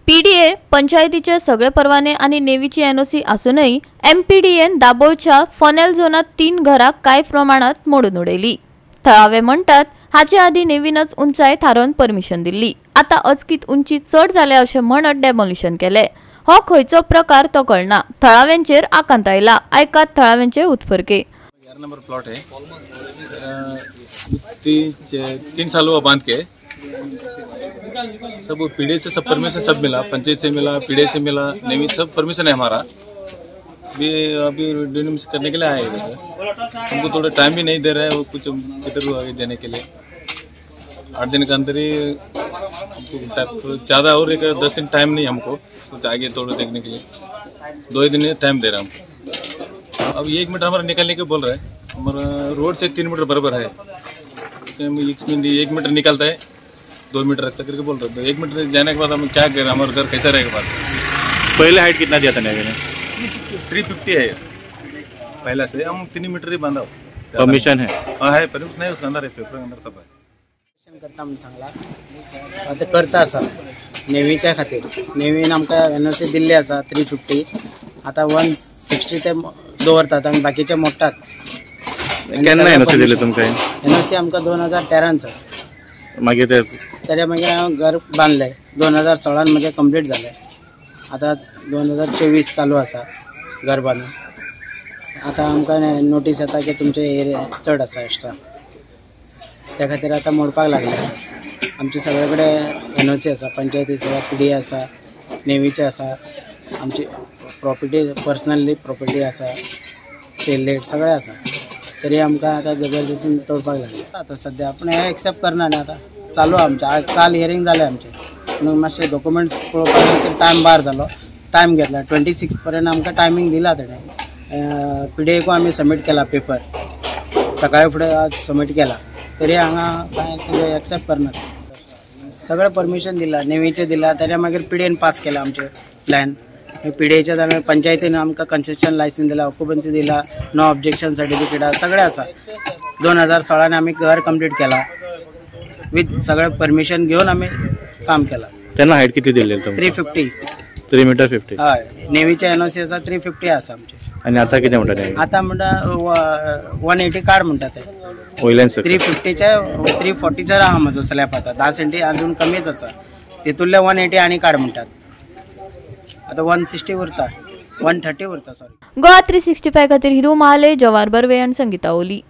PDA पंचायतीचे सगळे परवाने आणि नेवीची एनओसी असूनही एमपीडीएन दाबोळच्या फनेल झोनात 3 घरां काय प्रमाणात मोडून उडयली। थळावे म्हणतात हाचे आधी नेवीनच उंचाय थारोवन परमिशन दिल्ली। आता अचकीत उंची चढ जाल्या अशें म्हणत डेमोलिशन केले। हो खंयचो प्रकार तो कळना। थळाव्यांचेर आकांत आयला। ऐकात थळाव्यांचे उतफरके। 11 नंबर प्लॉट है, 3 साल हुआ बांध के। सब पीडीए से सब परमिशन सब मिला, पंचायत से मिला, पीडीए से मिला, नेवी सब परमिशन है हमारा। अभी डिनोमिनेशन करने के लिए आए हैं। हमको थोड़ा टाइम भी नहीं दे रहा है वो कुछ किधर आगे देने के लिए। 8 दिन के अंदर ही हमको ज़्यादा और 10 दिन टाइम नहीं हमको कुछ आगे थोड़ा देखने के लिए। 2 ही दिन टाइम दे रहा है हमको। अब 1 मीटर हमारा निकालने के बोल रहा है। हमारा रोड से 3 मीटर बराबर है। 1 मीटर निकलता है, 2 मीटर रखता करके बोल रहे। 1 मीटर जाने के बाद हम क्या करें, हमारा घर कैसा रहेगा बाद। पहले हाइट कितना दिया था नेवी ने? 350 है पहला से। हम 3 मीटर ही बांधा। परमिशन है? हाँ है, परमिशन है, उसके अंदर है, पेपर अंदर सब है। करता म्हणून सांगला आता करता असा नेवीच्या खातीर। नेवीन आमकां एनओसी दिल्ली आसा 350। आता 160 ते दवरतात आणि बाकीचे मोडटात। केन्ना एनओसी दिली तुमकां? एनओसी आमकां 2013 मागीर ते ताच्या मागीर हांवें घर बांदलें। 2016 म्हणजे कंप्लीट जालें। आता 2024 चालू आसा घर बांदून। आता आमकां नोटीस येता की तुमचे एरिया चड आसा एक्स्ट्रा, त्या खातीर आता मोडपाक लागले। आमचे सगळे कडेन एनओसी आसा, पंचायतीचे पीडीए आसा, नेवीचे आसा, आमची प्रॉपर्टी पर्सनली प्रॉपर्टी आसा, सेलेट सगळे आसा, तरी आमकां आता जबरदस्तीन तोडपाक लागले। आता सध्या आपण हे एक्सेप्ट करना न्ही। आता चालू आमचे आज काल हियरिंग जालें आमचे, म्हणून मातशे डॉक्युमेंट्स पळोवपा खातीर टायम भायर जालो। टायम घेतला 26 पर्यंत आमकां टायमींग दिला तेणें। पीडीएको आमी सबमीट केला पेपर, सकाळी फुडें आज सबमीट केला, तरी हांगा कांय तुजे एक्सेप्ट करनात। सगळें परमिशन दिला, नेवीचे दिला, ताणें मागीर पीडीएन पास केला आमचे प्लॅन। पीडीएच्या ताणें पंचायतीन आमकां कन्स्ट्रक्शन लायसन्स दिला, ऑक्युपन्सी दिला, नो ऑब्जेक्शन सर्टिफिकेट सगळें आसा। 2016 आमी घर कंप्लीट केला विथ सगळें परमिशन घेवन आमी काम केला। तेन्ना हाइट किती दिल्ली तुमकां? 350। 3 मीटर 50? हय, नेवीचे एनओसी आसा 350 आसा आमचे। आणि आता किती म्हणटा ते? आता म्हणटा 180 काढ म्हणटा ते। वयल्यान 350चे 340चेर आहा म्हजो स्लॅब। आता 10 सेंटी अजून कमीच आसा, तितूंतले 180 आनी काड म्हणटात। आता 160 उरता, 130 उरता सॉरी। गोवा 365 खातीर हिरू महाले, जवाहर बर्वे आणि संगीता ओली।